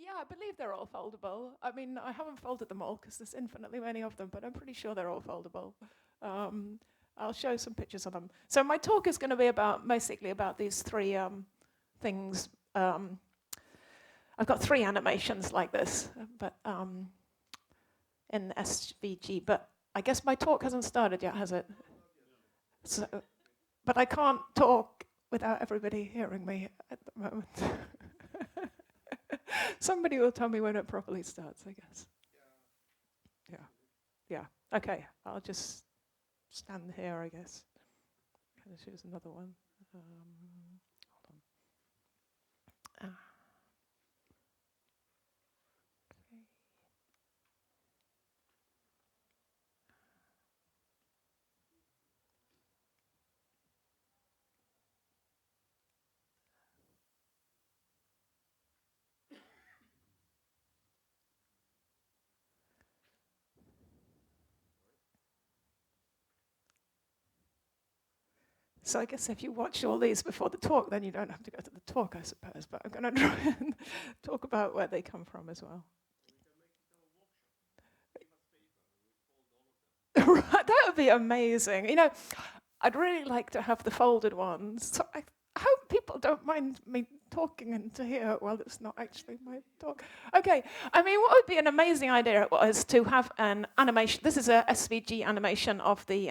Yeah, I believe they're all foldable. I mean, I haven't folded them all because there's infinitely many of them, but I'm pretty sure they're all foldable. I'll show some pictures of them. So my talk is going to be basically about these three things. I've got three animations like this, but in SVG. But I guess my talk hasn't started yet, has it? So, but I can't talk without everybody hearing me at the moment. Somebody will tell me when it properly starts, I guess. Yeah. Okay, I'll just stand here, I guess. Can I choose another one? Hold on. Okay. So I guess if you watch all these before the talk, then you don't have to go to the talk, I suppose. But I'm going to try and talk about where they come from as well. Right, that would be amazing. You know, I'd really like to have the folded ones. So I hope people don't mind me talking into here while it's not actually my talk. Okay, I mean, what would be an amazing idea was to have an animation. This is a SVG animation of the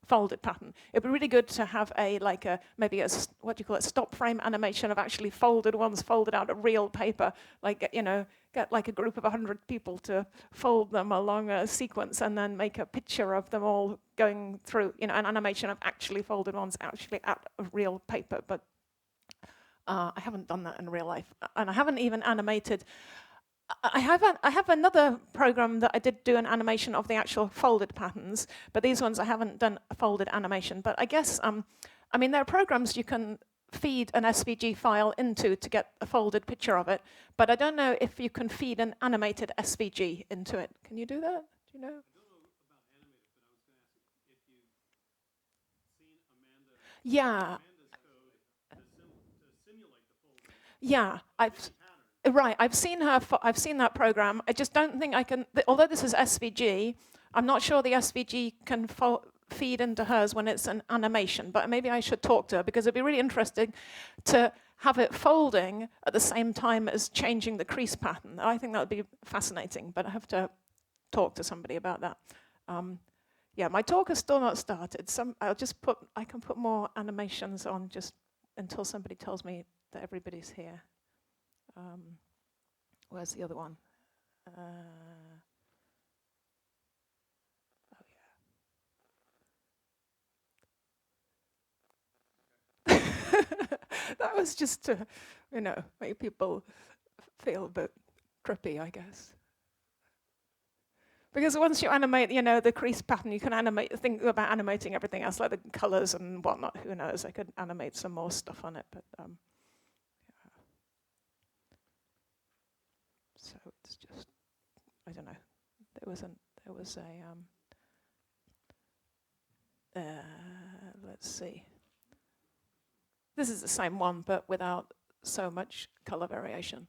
folded pattern. It'd be really good to have maybe a what do you call it, stop frame animation of actually folded ones, folded out of real paper. Like, you know, get like a group of 100 people to fold them along a sequence and then make a picture of them all going through, you know, an animation of actually folded ones actually out of real paper. But I haven't done that in real life, and I haven't even animated. I have another program that I did do an animation of the actual folded patterns, but these ones I haven't done a folded animation. But I guess, I mean, there are programs you can feed an SVG file into to get a folded picture of it, but I don't know if you can feed an animated SVG into it. Can you do that? Do you know? I don't know about animated, but I was going to ask if you've seen Amanda's code to simulate the folding. Yeah, I've seen that program. I just don't think I can. Although this is SVG, I'm not sure the SVG can feed into hers when it's an animation. But maybe I should talk to her because it'd be really interesting to have it folding at the same time as changing the crease pattern. I think that would be fascinating. But I have to talk to somebody about that. Yeah, my talk has still not started. I can put more animations on just until somebody tells me that everybody's here. Where's the other one? Oh, yeah. That was just to, you know, make people feel a bit trippy, I guess. Because once you animate, you know, the crease pattern, you can think about animating everything else, like the colors and whatnot. Who knows? I could animate some more stuff on it, but yeah. So it's just, I don't know. There was a let's see. This is the same one, but without so much color variation.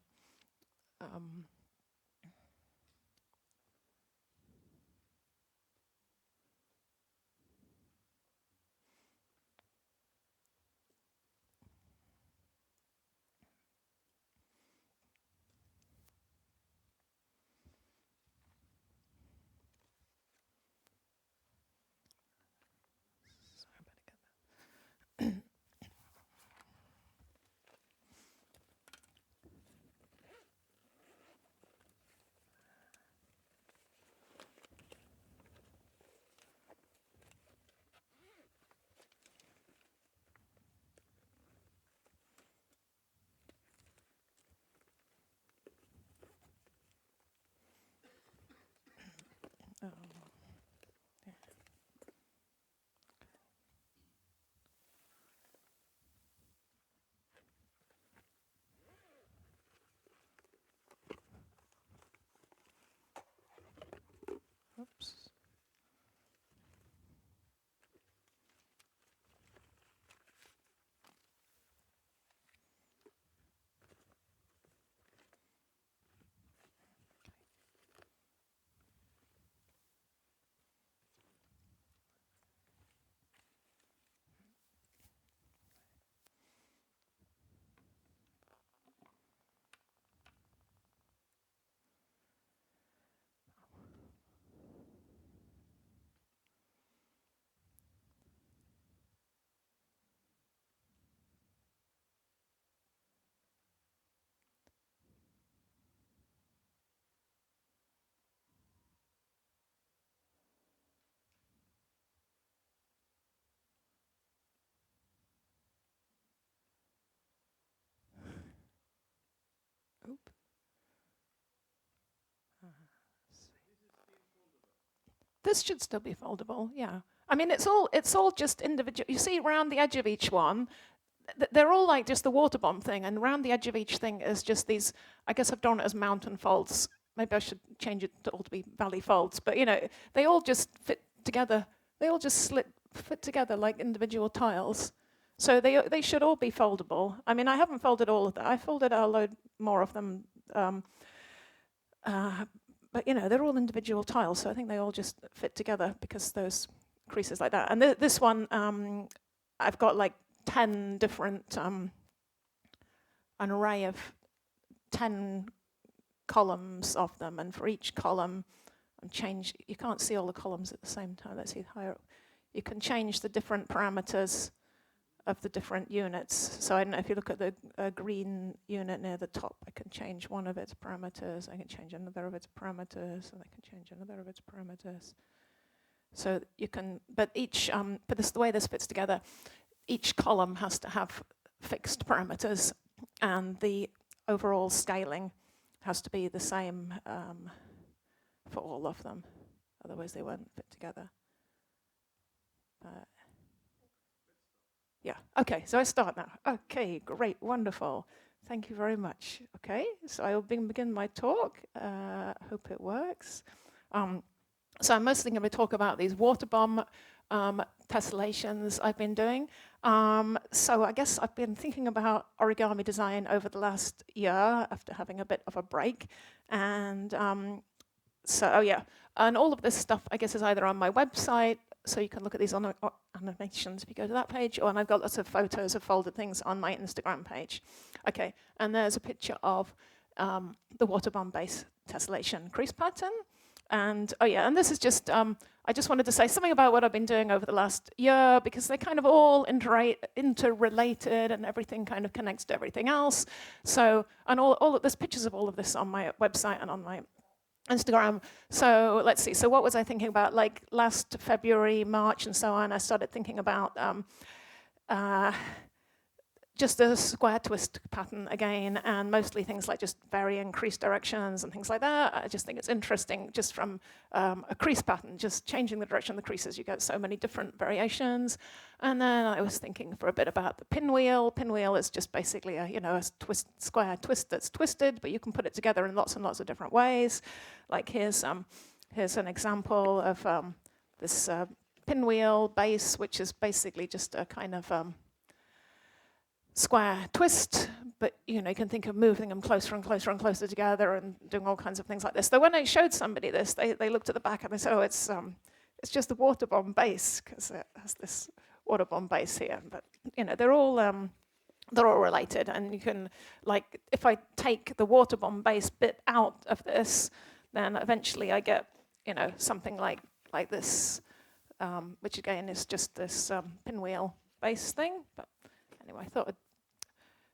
Sorry, I better get that. This should still be foldable, yeah. I mean, it's all just individual. You see around the edge of each one, they're all like just the Waterbomb thing, and around the edge of each thing is just these, I guess I've drawn it as mountain folds. Maybe I should change it to all to be valley folds, but they all just fit together. They all just fit together like individual tiles. So they should all be foldable. I mean, I haven't folded all of that. I folded a load more of them, but they're all individual tiles, so I think they all just fit together because those creases like that. And this one, I've got like 10 different, an array of 10 columns of them, and for each column, you can't see all the columns at the same time. Let's see higher up. You can change the different parameters of the different units. So I don't know if you look at the green unit near the top, I can change one of its parameters, I can change another of its parameters, and I can change another of its parameters. So you can, but the way this fits together, each column has to have fixed parameters, and the overall scaling has to be the same for all of them. Otherwise they won't fit together. Yeah, okay, so I start now. Okay, great, wonderful. Thank you very much. Okay, so I will begin my talk. Hope it works. So I'm mostly going to talk about these Waterbomb tessellations I've been doing. So I guess I've been thinking about origami design over the last year after having a bit of a break. And and all of this stuff, I guess, is either on my website, so you can look at these animations if you go to that page, and I've got lots of photos of folded things on my Instagram page. Okay, and there's a picture of the Waterbomb base tessellation crease pattern. And and this is just, I just wanted to say something about what I've been doing over the last year, because they're kind of all interrelated and everything kind of connects to everything else. So, and there's pictures of all of this on my website and on my Instagram. So let's see. So what was I thinking about? Like last February, March, and so on, I started thinking about just a square twist pattern again, and mostly things like just varying crease directions and things like that. I just think it's interesting just from a crease pattern, just changing the direction of the creases. You get so many different variations. And then I was thinking for a bit about the pinwheel. Pinwheel is just basically a square twist that's twisted, but you can put it together in lots and lots of different ways. Like here's an example of this pinwheel base, which is basically just a kind of square twist, but you can think of moving them closer and closer and closer together and doing all kinds of things like this. So when I showed somebody this, they looked at the back and they said, "Oh, it's just a Waterbomb base because it has this Waterbomb base here." But they're all related, and you can, like, if I take the Waterbomb base bit out of this, then eventually I get something like this, which again is just this pinwheel base thing. But anyway, I thought I'd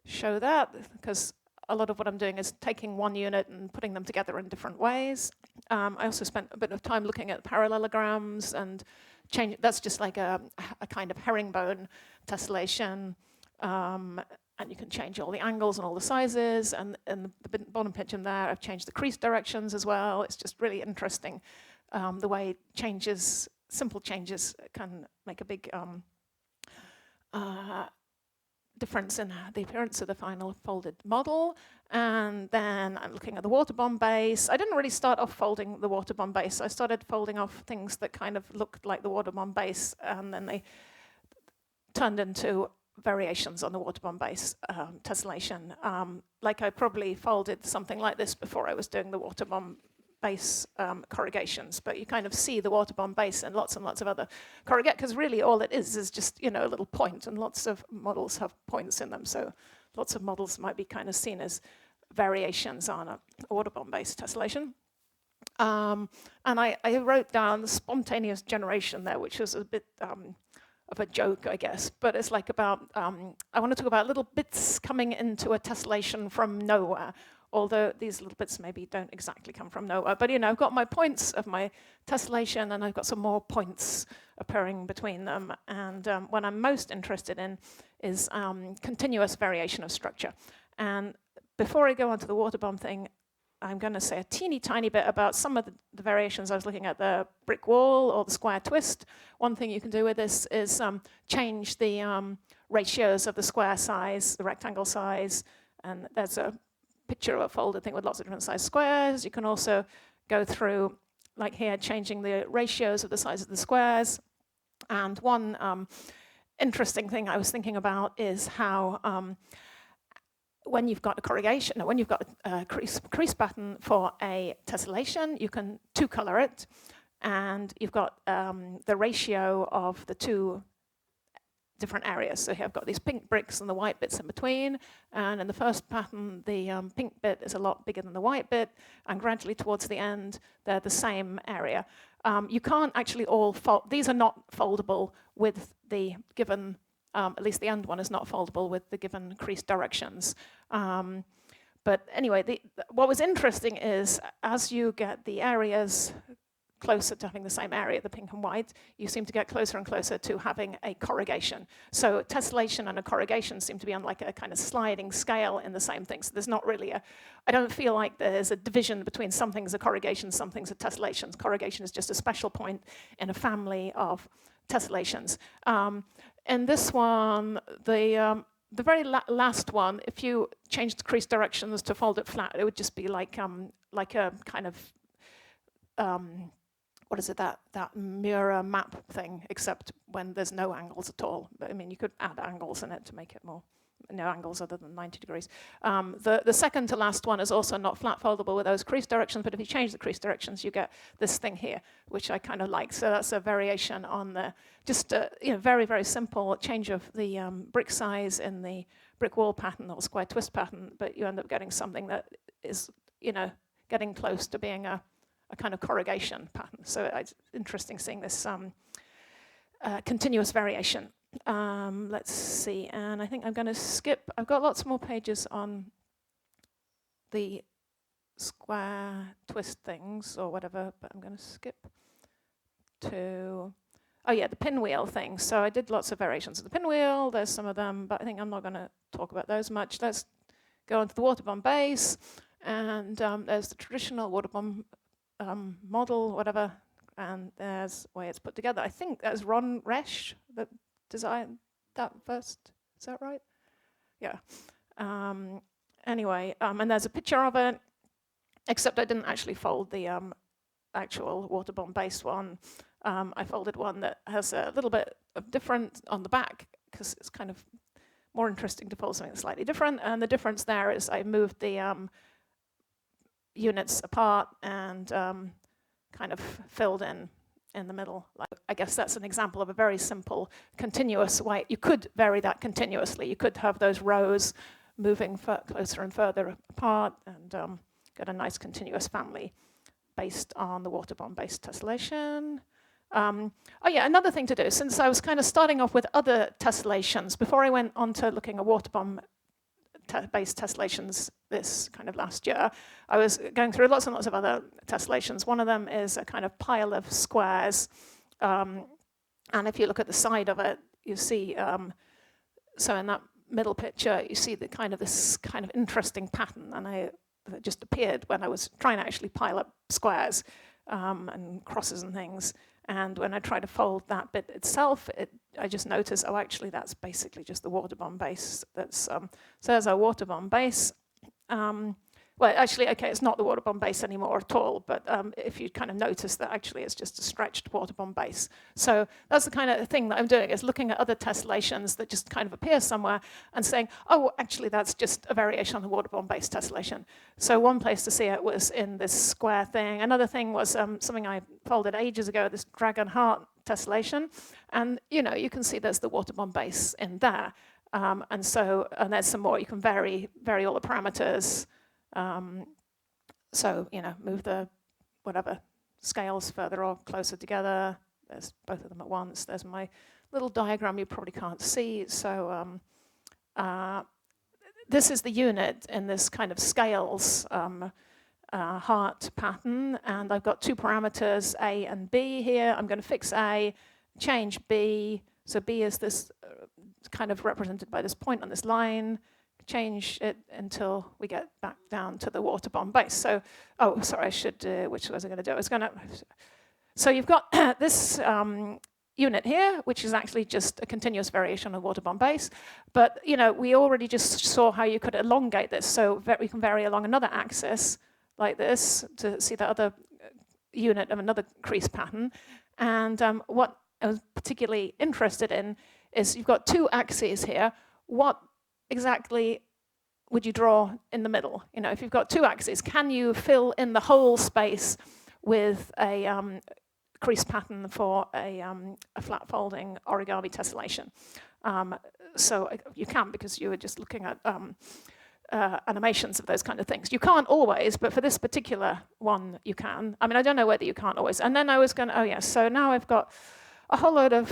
show that because a lot of what I'm doing is taking one unit and putting them together in different ways. I also spent a bit of time looking at parallelograms and that's just like a kind of herringbone tessellation. And you can change all the angles and all the sizes. And in the bottom picture there, I've changed the crease directions as well. It's just really interesting the way simple changes can make a big difference in the appearance of the final folded model. And then I'm looking at the Waterbomb base. I didn't really start off folding the Waterbomb base. I started folding off things that kind of looked like the Waterbomb base, and then they turned into variations on the Waterbomb base tessellation. Like I probably folded something like this before I was doing the Waterbomb base corrugations, but you kind of see the Waterbomb base and lots of other corrugate, because really all it is just a little point, and lots of models have points in them, so lots of models might be kind of seen as variations on a Waterbomb base tessellation. And I wrote down spontaneous generation there, which was a bit of a joke, I guess, but it's like about, I want to talk about little bits coming into a tessellation from nowhere, although these little bits maybe don't exactly come from nowhere. But I've got my points of my tessellation, and I've got some more points appearing between them. And what I'm most interested in is continuous variation of structure. And before I go on to the Waterbomb thing, I'm going to say a teeny tiny bit about some of the variations. I was looking at the brick wall or the square twist. One thing you can do with this is change the ratios of the square size, the rectangle size, and there's a picture of a folded thing with lots of different size squares. You can also go through, like here, changing the ratios of the size of the squares. And one interesting thing I was thinking about is how when you've got a corrugation, when you've got a crease pattern for a tessellation, you can two-color it, and you've got the ratio of the two different areas. So here I've got these pink bricks and the white bits in between, and in the first pattern, the pink bit is a lot bigger than the white bit, and gradually towards the end, they're the same area. You can't actually all fold. These are not foldable with the given, at least the end one is not foldable with the given crease directions. But anyway, what was interesting is as you get the areas closer to having the same area, the pink and white, you seem to get closer and closer to having a corrugation. So tessellation and a corrugation seem to be on like a kind of sliding scale in the same thing. So there's not really I don't feel like there's a division between some things are corrugations, some things are tessellations. Corrugation is just a special point in a family of tessellations. In this one, the very last one, if you change the crease directions to fold it flat, it would just be like a kind of what is it, that mirror map thing, except when there's no angles at all. But I mean, you could add angles in it to make it more, no angles other than 90 degrees. The second to last one is also not flat foldable with those crease directions, but if you change the crease directions, you get this thing here, which I kind of like. So that's a variation on the, just a very, very simple change of the brick size in the brick wall pattern or square twist pattern, but you end up getting something that is, getting close to being a kind of corrugation pattern. So it's interesting seeing this continuous variation. Let's see, and I think I'm going to skip. I've got lots more pages on the square twist things or whatever, but I'm going to skip to, the pinwheel thing. So I did lots of variations of the pinwheel. There's some of them, but I think I'm not going to talk about those much. Let's go on to the Waterbomb base, and there's the traditional Waterbomb model, whatever, and there's the way it's put together. I think that's Ron Resch that designed that first. Is that right? Yeah. Anyway, and there's a picture of it, except I didn't actually fold the actual Waterbomb base one. I folded one that has a little bit of different on the back, because it's kind of more interesting to fold something slightly different. And the difference there is I moved the units apart and kind of filled in the middle. I guess that's an example of a very simple continuous way. You could vary that continuously. You could have those rows moving closer and further apart and get a nice continuous family based on the Waterbomb-based tessellation. Another thing to do, since I was kind of starting off with other tessellations, before I went on to looking at Waterbomb-based tessellations this kind of last year, I was going through lots and lots of other tessellations. One of them is a kind of pile of squares, and if you look at the side of it, you see, so in that middle picture, you see this kind of interesting pattern, and it just appeared when I was trying to actually pile up squares and crosses and things. And when I try to fold that bit itself, I just noticed, actually, that's basically just the Waterbomb base. So there's our Waterbomb base. It's not the Waterbomb base anymore at all, but if you kind of notice that actually it's just a stretched Waterbomb base. So that's the kind of thing that I'm doing, is looking at other tessellations that just kind of appear somewhere and saying, actually that's just a variation on the Waterbomb base tessellation. So one place to see it was in this square thing. Another thing was something I folded ages ago, this dragon heart tessellation. And you can see there's the Waterbomb base in there. And there's some more. You can vary all the parameters. Move the whatever scales further or closer together. There's both of them at once. There's my little diagram you probably can't see. So this is the unit in this kind of scales heart pattern. And I've got two parameters, A and B here. I'm going to fix A, change B. So B is this kind of represented by this point on this line. change it until we get back down to the Waterbomb base. So, oh, sorry, I should, which was I going to do? I was going to, so you've got this unit here, which is actually just a continuous variation of Waterbomb base. But, we already just saw how you could elongate this. So we can vary along another axis like this to see the other unit of another crease pattern. And what I was particularly interested in is you've got two axes here. What exactly would you draw in the middle? If you've got two axes, can you fill in the whole space with a crease pattern for a flat folding origami tessellation? So you can, because you were just looking at animations of those kind of things. You can't always, but for this particular one, you can. I mean, I don't know whether you can't always. And then I was going to, oh yes, so now I've got a whole load of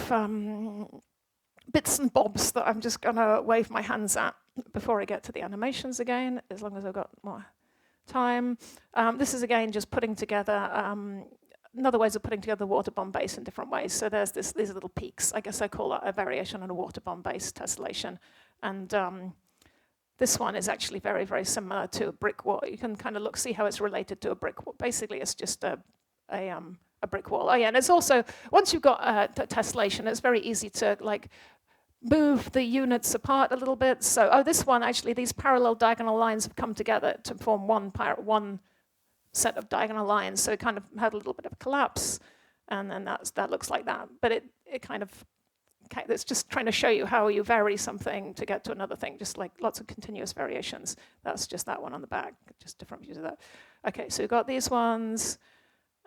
bits and bobs that I'm just going to wave my hands at before I get to the animations again, as long as I've got more time. This is, again, just putting together another ways of putting together the Waterbomb base in different ways. So there's these little peaks. I guess I call that a variation on a Waterbomb base tessellation. And this one is actually very, very similar to a brick wall. You can kind of see how it's related to a brick wall. Basically, it's just a brick wall. Oh yeah, and it's also, once you've got tessellation, it's very easy to move the units apart a little bit. So, this one, actually, these parallel diagonal lines have come together to form one set of diagonal lines. So it kind of had a little bit of a collapse, and then that looks like that. But it kind of, it's just trying to show you how you vary something to get to another thing, just like lots of continuous variations. That's just that one on the back, just different views of that. Okay, so we've got these ones,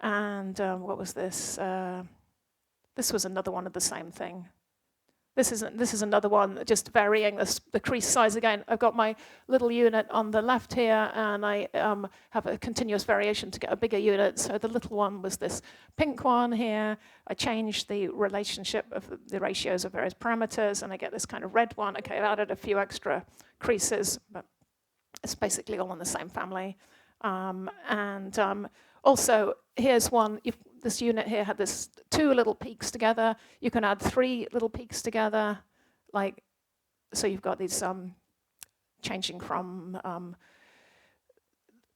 and what was this? This was another one of the same thing. This is another one, just varying the crease size again. I've got my little unit on the left here, and I have a continuous variation to get a bigger unit. So the little one was this pink one here. I changed the relationship of the ratios of various parameters, and I get this kind of red one. Okay, I've added a few extra creases, but it's basically all in the same family. Also, here's one. This unit here had this two little peaks together. You can add three little peaks together, so you've got these changing from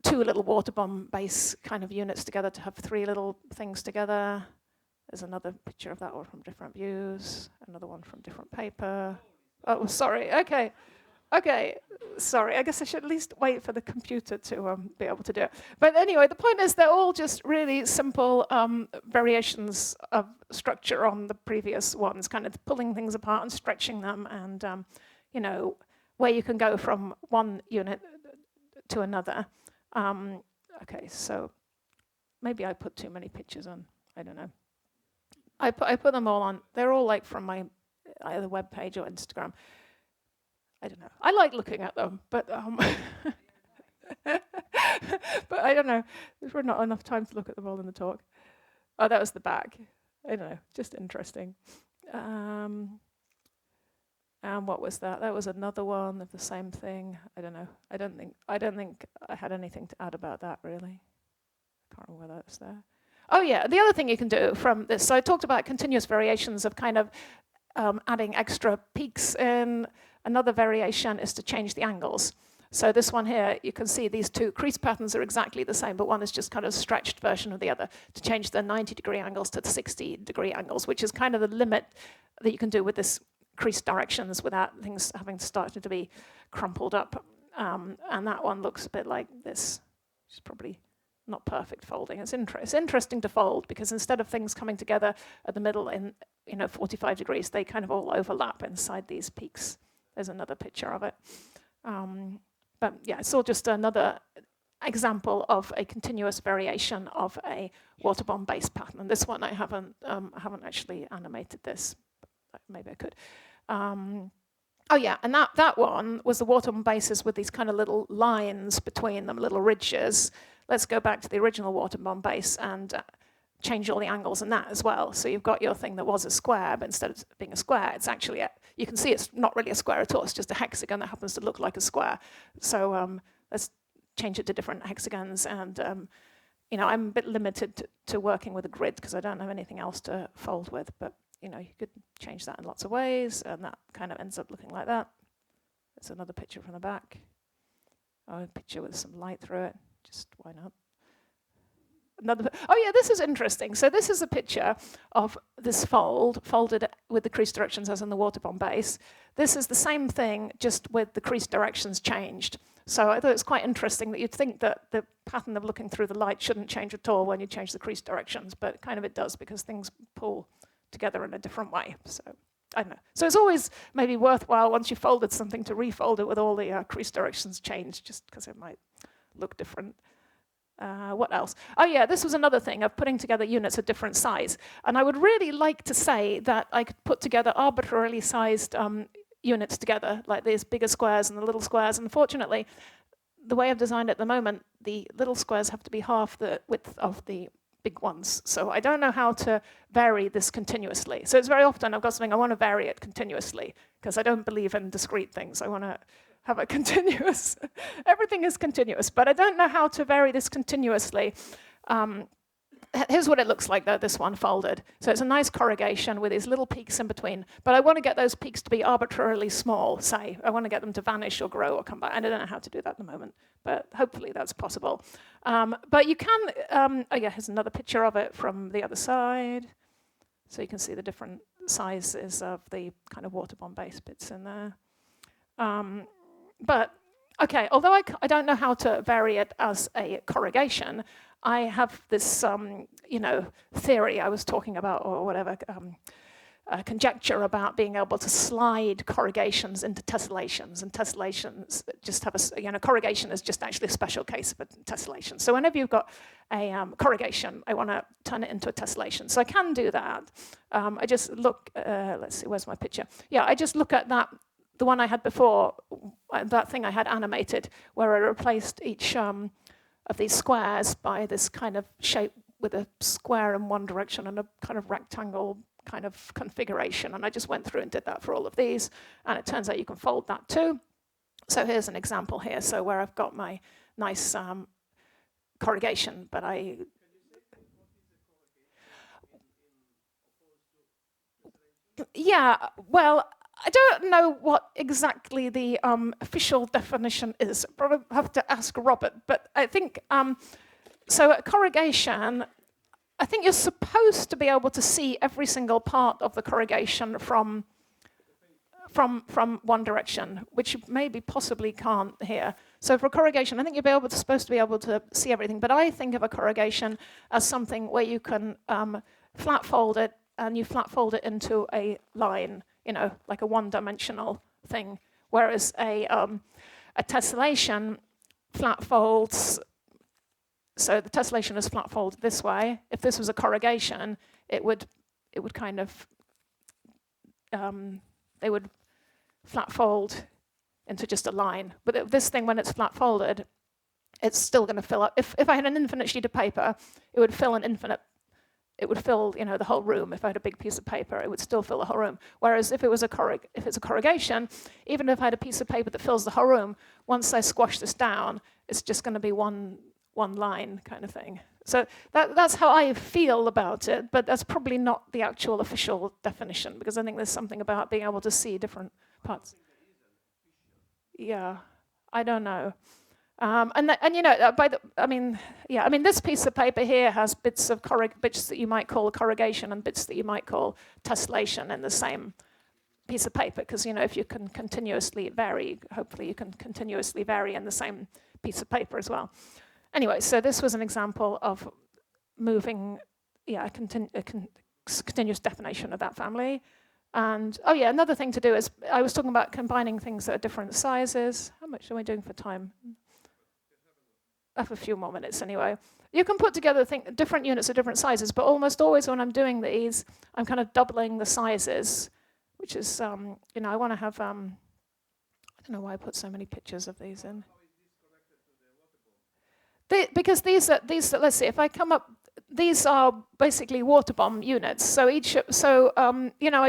two little Waterbomb base kind of units together to have three little things together. There's another picture of that one from different views. Another one from different paper. Oh, sorry. Okay, sorry. I guess I should at least wait for the computer to be able to do it. But anyway, the point is they're all just really simple variations of structure on the previous ones, kind of pulling things apart and stretching them, and where you can go from one unit to another. Okay, so maybe I put too many pictures on. I don't know. I put them all on. They're all from my either web page or Instagram. I don't know. I like looking at them, but but I don't know. There's not enough time to look at them all in the talk. Oh, that was the back. I don't know. Just interesting. And what was that? That was another one of the same thing. I don't know. I don't think I had anything to add about that really. I can't remember whether that's there. Oh yeah. The other thing you can do from this. So I talked about continuous variations of kind of adding extra peaks in. Another variation is to change the angles. So this one here, you can see these two crease patterns are exactly the same, but one is just kind of a stretched version of the other to change the 90-degree angles to the 60-degree angles, which is kind of the limit that you can do with this crease directions without things having started to be crumpled up. And that one looks a bit like this, which is probably not perfect folding. It's interesting to fold because instead of things coming together at the middle in 45 degrees, they kind of all overlap inside these peaks. There's another picture of it. But yeah, it's all just another example of a continuous variation of a Waterbomb base pattern. And this one I haven't actually animated this, but maybe I could. Oh yeah, and that one was the Waterbomb bases with these kind of little lines between them, little ridges. Let's go back to the original Waterbomb base and change all the angles in that as well. So you've got your thing that was a square, but instead of being a square, it's actually you can see it's not really a square at all. It's just a hexagon that happens to look like a square. So let's change it to different hexagons. And I'm a bit limited to working with a grid because I don't have anything else to fold with. But you could change that in lots of ways, and that kind of ends up looking like that. There's another picture from the back. Oh, a picture with some light through it. Just why not? Oh yeah, this is interesting. So this is a picture of this folded with the crease directions as in the Waterbomb base. This is the same thing, just with the crease directions changed. So I thought it's quite interesting that you'd think that the pattern of looking through the light shouldn't change at all when you change the crease directions, but kind of it does because things pull together in a different way. So I don't know. So it's always maybe worthwhile once you've folded something to refold it with all the crease directions changed, just because it might look different. What else? Oh yeah, this was another thing of putting together units of different size. And I would really like to say that I could put together arbitrarily sized units together, like these bigger squares and the little squares. Unfortunately, the way I've designed it at the moment, the little squares have to be half the width of the big ones. So I don't know how to vary this continuously. So it's very often I've got something, I want to vary it continuously, because I don't believe in discrete things. I want to have a continuous, everything is continuous, but I don't know how to vary this continuously. Here's what it looks like, though, this one folded. So it's a nice corrugation with these little peaks in between, but I want to get those peaks to be arbitrarily small, say. I want to get them to vanish or grow or come back. I don't know how to do that at the moment, but hopefully that's possible. But you can, oh yeah, here's another picture of it from the other side. So you can see the different sizes of the kind of Waterbomb base bits in there. But, okay, although I don't know how to vary it as a corrugation, I have this, theory I was talking about, or whatever, conjecture about being able to slide corrugations into tessellations, and tessellations just have corrugation is just actually a special case of a tessellation. So whenever you've got a corrugation, I want to turn it into a tessellation. So I can do that. I just look, let's see, where's my picture? Yeah, I just look at that. The one I had before, that thing I had animated, where I replaced each of these squares by this kind of shape with a square in one direction and a kind of rectangle kind of configuration. And I just went through and did that for all of these. And it turns out you can fold that too. So here's an example here. So where I've got my nice corrugation, but I... Yeah, well, I don't know what exactly the official definition is. Probably have to ask Robert. But I think, so at corrugation, I think you're supposed to be able to see every single part of the corrugation from one direction, which you maybe possibly can't here. So for corrugation, I think you're supposed to be able to see everything. But I think of a corrugation as something where you can flat fold it, and you flat fold it into a line, like a one-dimensional thing. Whereas a tessellation flat folds, so the tessellation is flat folded this way. If this was a corrugation, it would kind of, they would flat fold into just a line. But this thing, when it's flat folded, it's still going to fill up. If I had an infinite sheet of paper, it would fill the whole room. If I had a big piece of paper, it would still fill the whole room. Whereas if it's a corrugation, even if I had a piece of paper that fills the whole room, once I squash this down, it's just going to be one line kind of thing. So that's how I feel about it, but that's probably not the actual official definition, because I think there's something about being able to see different parts. Yeah, I don't know. This piece of paper here has bits that you might call corrugation and bits that you might call tessellation in the same piece of paper, because if you can continuously vary, hopefully you can continuously vary in the same piece of paper as well. Anyway, so this was an example of moving, a continuous definition of that family. And, another thing to do is, I was talking about combining things that are different sizes. How much am I doing for time? I have a few more minutes anyway. You can put together different units of different sizes, but almost always when I'm doing these, I'm kind of doubling the sizes, which is, I want to have, I don't know why I put so many pictures of these in. Because these are, let's see, if I come up, these are basically Waterbomb units. So I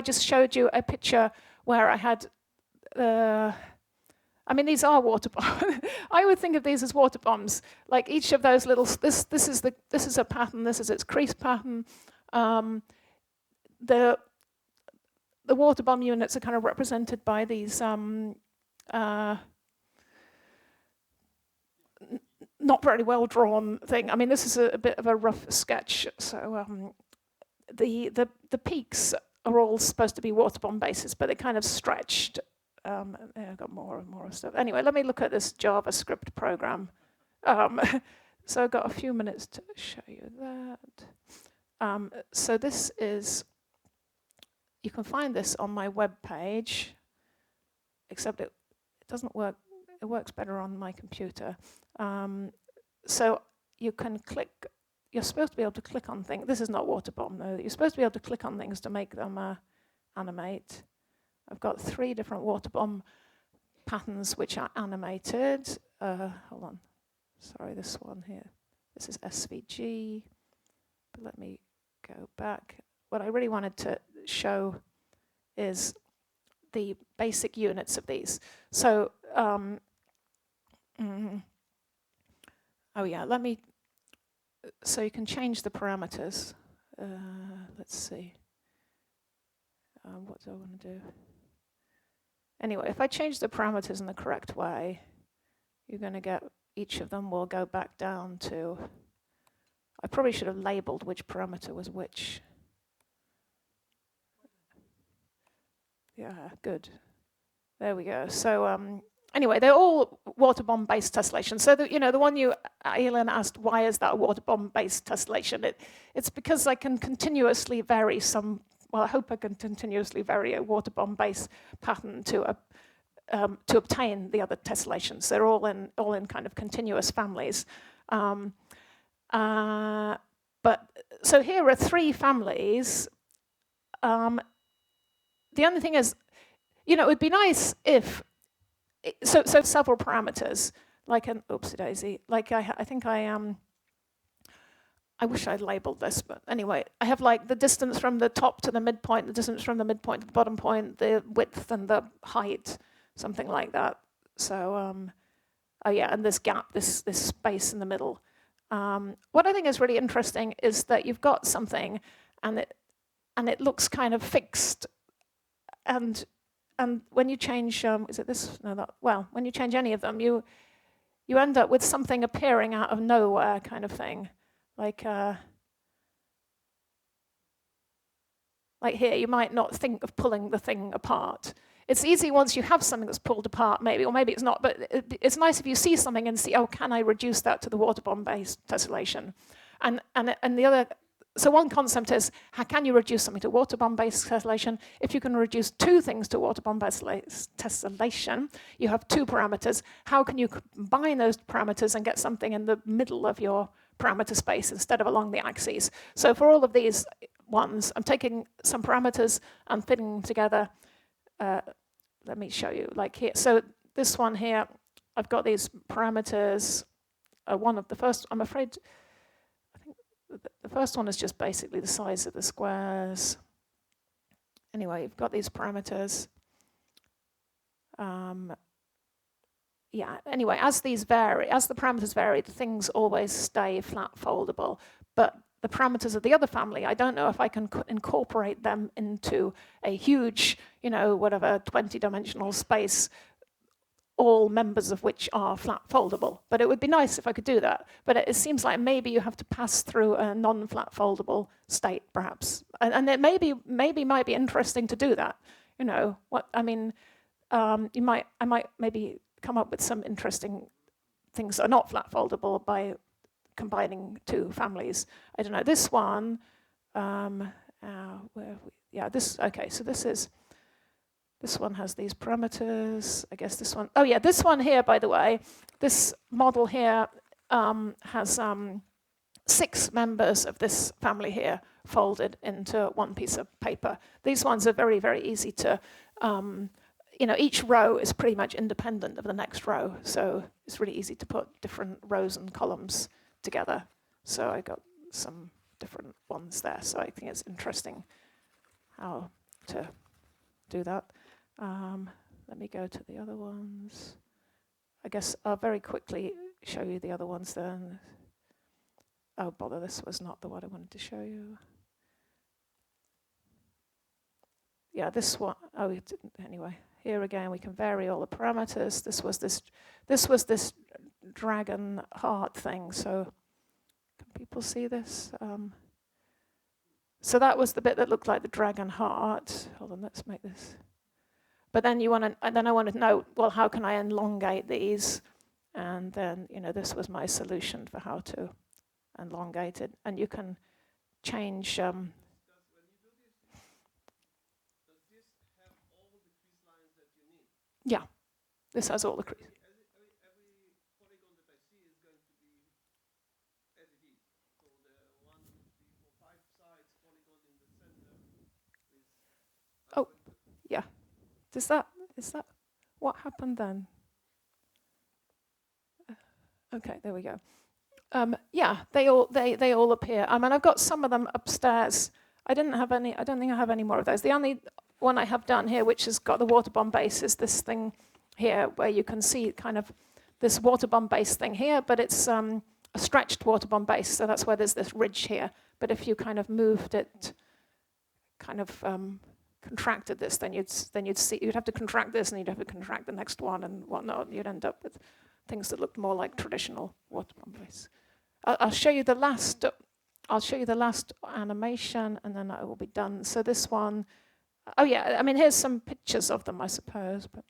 just showed you a picture where I had, these are Waterbomb. I would think of these as Waterbombs. Like each of those little, this is a pattern, this is its crease pattern. The Waterbomb units are kind of represented by these not very well drawn thing. I mean, this is a bit of a rough sketch. So the peaks are all supposed to be Waterbomb bases, but they kind of stretched. I've got more and more stuff. Anyway, let me look at this JavaScript program. So I've got a few minutes to show you that. So this is, you can find this on my web page, except it doesn't work. It works better on my computer. So you can click, you're supposed to be able to click on things. This is not Waterbomb, though. You're supposed to be able to click on things to make them animate. I've got 3 different Waterbomb patterns which are animated. Hold on. Sorry, this one here. This is SVG. But let me go back. What I really wanted to show is the basic units of these. So, oh yeah, let me, so you can change the parameters. Let's see. What do I want to do? Anyway, if I change the parameters in the correct way, you're going to get, each of them will go back down to, I probably should have labeled which parameter was which. Yeah, good. There we go. So anyway, they're all Waterbomb-based tessellation. So the one you, Helena, asked, why is that a Waterbomb-based tessellation? It's because I can continuously vary some. Well, I hope I can continuously vary a Waterbomb-based pattern to obtain the other tessellations. They're all in kind of continuous families. But so here are 3 families. The only thing is, it would be nice if, so several parameters, like an, oopsie daisy, like I think I wish I'd labeled this, but anyway, I have like the distance from the top to the midpoint, the distance from the midpoint to the bottom point, the width and the height, something like that. So, oh yeah, and this gap, this space in the middle. What I think is really interesting is that you've got something, and it looks kind of fixed. And when you change, is it this? No, that. Well, when you change any of them, you end up with something appearing out of nowhere, kind of thing, like here. You might not think of pulling the thing apart. It's easy once you have something that's pulled apart, maybe, or maybe it's not. But it's nice if you see something and see, oh, can I reduce that to the Waterbomb-based tessellation? And the other. So one concept is, how can you reduce something to Waterbomb-based tessellation? If you can reduce 2 things to Waterbomb-based tessellation, you have 2 parameters. How can you combine those parameters and get something in the middle of your parameter space instead of along the axes? So for all of these ones, I'm taking some parameters and fitting them together. Let me show you, like here. So this one here, I've got these parameters. One of the first, I'm afraid, the first one is just basically the size of the squares. Anyway, you've got these parameters. Yeah, anyway, as these vary, as the parameters vary, the things always stay flat foldable. But the parameters of the other family, I don't know if I can incorporate them into a huge, whatever, 20-dimensional space, all members of which are flat foldable. But it would be nice if I could do that. But it seems like maybe you have to pass through a non-flat foldable state, perhaps. And it might be interesting to do that. What I mean, I might maybe come up with some interesting things that are not flat foldable by combining 2 families. I don't know. This one, okay. So this one has these parameters. I guess this one, oh yeah, this one here, by the way, this model here has 6 members of this family here folded into one piece of paper. These ones are very, very easy to, each row is pretty much independent of the next row. So it's really easy to put different rows and columns together. So I got some different ones there. So I think it's interesting how to do that. Let me go to the other ones. I guess I'll very quickly show you the other ones then. Oh, bother, this was not the one I wanted to show you. Yeah, this one, oh, it didn't, anyway. here again, we can vary all the parameters. This was this dragon heart thing. So can people see this? So that was the bit that looked like the dragon heart. Hold on, let's make this. But then I wanted to know, well, how can I elongate these? And then, this was my solution for how to elongate it. And you can change. When you do this, does this have all the crease lines that you need? Yeah, this has all the crease. Every polygon that I see is going to be as it is. So the 1, 2, 3, 4, 5 sides polygon in the center is. Oh, yeah. Is that what happened then? Okay, there we go. Yeah, they all appear. I mean, I've got some of them upstairs. I don't think I have any more of those. The only one I have done here, which has got the Waterbomb base, is this thing here, where you can see kind of this Waterbomb base thing here, but it's a stretched Waterbomb base, so that's why there's this ridge here. But if you kind of moved it, kind of contracted this, then you'd have to contract this, and you'd have to contract the next one and whatnot, and you'd end up with things that looked more like traditional Waterbomb base. I'll show you the last animation, and then I will be done. So this one, oh yeah, I mean, here's some pictures of them, I suppose, but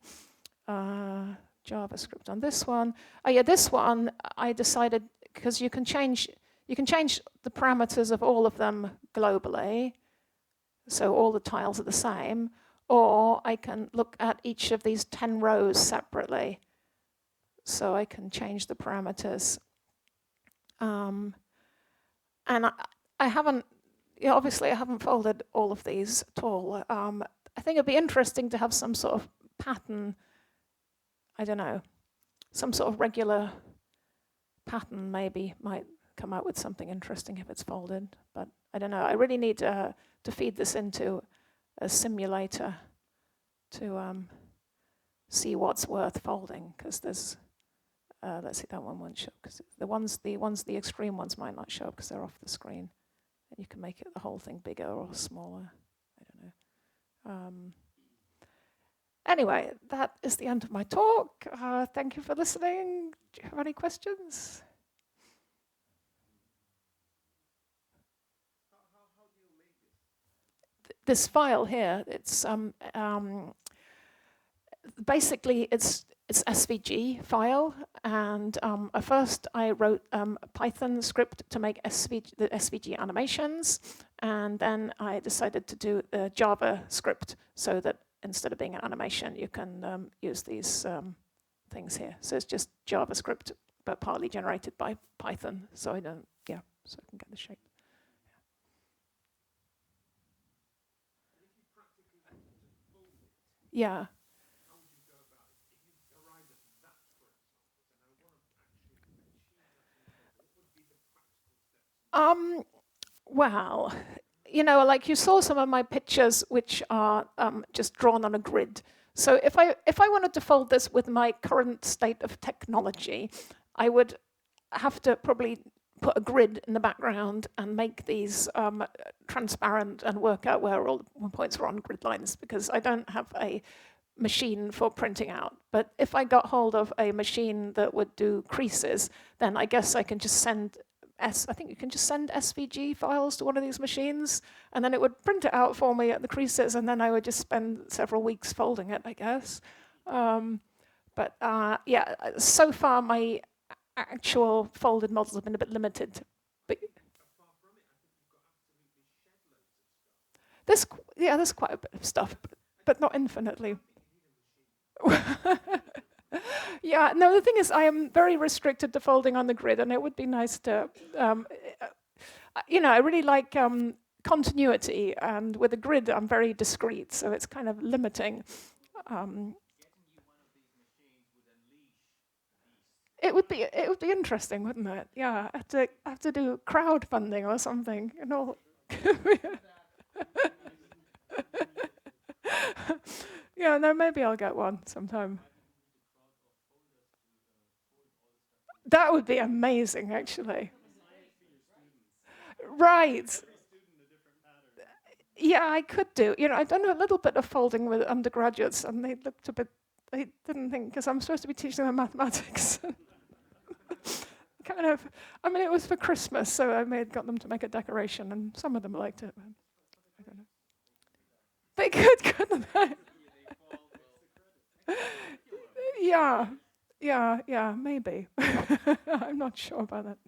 JavaScript on this one. Oh yeah, this one I decided, because you can change the parameters of all of them globally, so all the tiles are the same, or I can look at each of these 10 rows separately. So I can change the parameters. And I haven't, obviously I haven't folded all of these at all. I think it'd be interesting to have some sort of pattern, I don't know, some sort of regular pattern maybe might come out with something interesting if it's folded. But I don't know, I really need to feed this into a simulator to see what's worth folding, because there's, let's see, that one won't show, because the extreme ones might not show because they're off the screen. And you can make it the whole thing bigger or smaller. I don't know. Anyway, that is the end of my talk. Thank you for listening. Do you have any questions? How do you make this? This file here, it's basically it's SVG file, and at first I wrote a Python script to make the SVG animations, and then I decided to do a JavaScript so that instead of being an animation, you can use these things here. So it's just JavaScript, but partly generated by Python, so I can get the shape. Yeah. Well, like you saw some of my pictures, which are just drawn on a grid. So if I wanted to fold this with my current state of technology, I would have to probably put a grid in the background and make these transparent and work out where all the points are on grid lines, because I don't have a machine for printing out. But if I got hold of a machine that would do creases, then I guess I can just send I think you can just send SVG files to one of these machines, and then it would print it out for me at the creases, and then I would just spend several weeks folding it, I guess. But so far my actual folded models have been a bit limited. But there's quite a bit of stuff, but not infinitely. Yeah, no, the thing is, I am very restricted to folding on the grid, and it would be nice to, I really like continuity, and with a grid, I'm very discrete, so it's kind of limiting. It would be interesting, wouldn't it? Yeah, I have to do crowdfunding or something, and all. Yeah, no, maybe I'll get one sometime. That would be amazing, actually. Right. Yeah, I could do. I've done a little bit of folding with undergraduates, and they looked a bit. They didn't think, because I'm supposed to be teaching them mathematics. Kind of. I mean, it was for Christmas, so I got them to make a decoration, and some of them liked it. But I don't know. They couldn't they? Yeah, maybe. I'm not sure about that.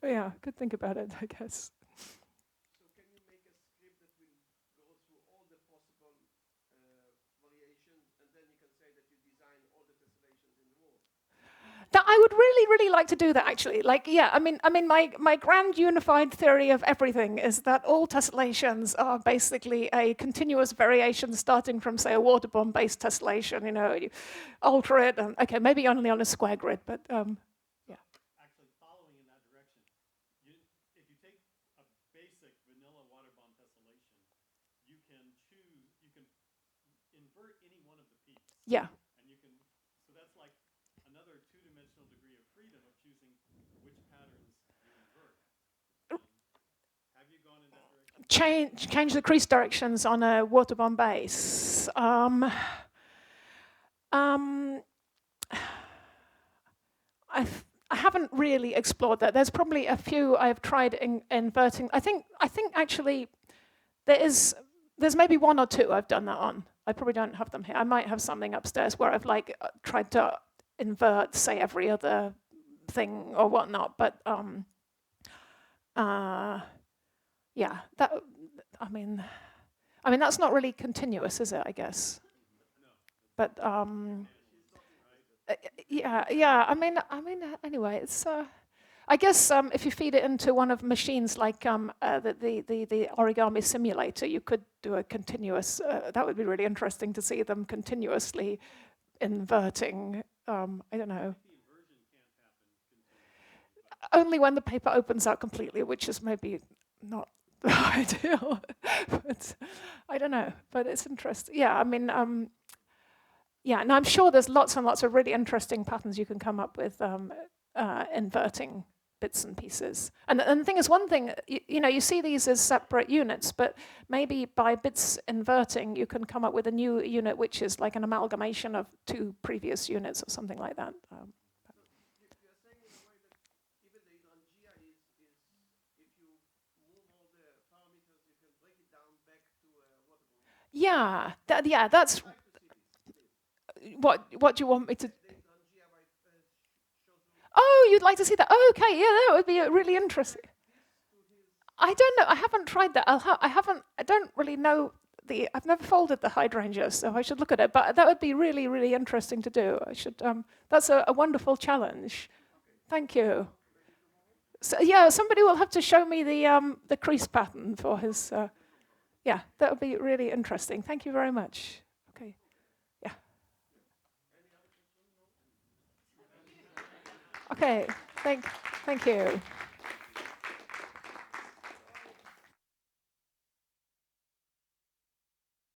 But yeah, could think about it, I guess. So can you make a script that will go through all the possible variations, and then you can say that you design all the tessellations in the wall? That I would really, really like to do that, actually. Like, yeah, I mean, my grand unified theory of everything is that all tessellations are basically a continuous variation starting from, say, a Waterbomb-based tessellation. You alter it, and okay, maybe only on a square grid, but yeah. Actually, following in that direction, if you take a basic vanilla Waterbomb tessellation, you can invert any one of the peaks. Yeah. So that's like another two-dimensional degree of freedom of choosing which patterns you invert. Have you gone in that direction? Change the crease directions on a Waterbomb base. I haven't really explored that. There's probably a few I've tried inverting. I think actually there's maybe one or two I've done that on. I probably don't have them here. I might have something upstairs where I've tried to invert, say, every other thing or whatnot. But yeah, that. I mean, that's not really continuous, is it? I guess. But yeah. I mean. Anyway, it's. I guess if you feed it into one of machines like the origami simulator, you could do a continuous. That would be really interesting to see them continuously inverting. I don't know. Only when the paper opens out completely, which is maybe not ideal. But I don't know. But it's interesting. Yeah, I mean. Yeah, and I'm sure there's lots and lots of really interesting patterns you can come up with inverting bits and pieces. And the thing is, one thing, you see these as separate units, but maybe by bits inverting, you can come up with a new unit which is like an amalgamation of two previous units or something like that. You're saying in a way that even the Ilangia is if you move all the parameters, you can break it down back to Waterbomb. Yeah, that's what do you want me to? Oh, you'd like to see that? Oh, okay, yeah, that would be really interesting. I don't know. I haven't tried that. I don't really know I've never folded the hydrangea, so I should look at it. But that would be really, really interesting to do. I should. That's a wonderful challenge. Thank you. So yeah, somebody will have to show me the crease pattern for his. Yeah, that would be really interesting. Thank you very much. Okay. Yeah. Okay. Thank you.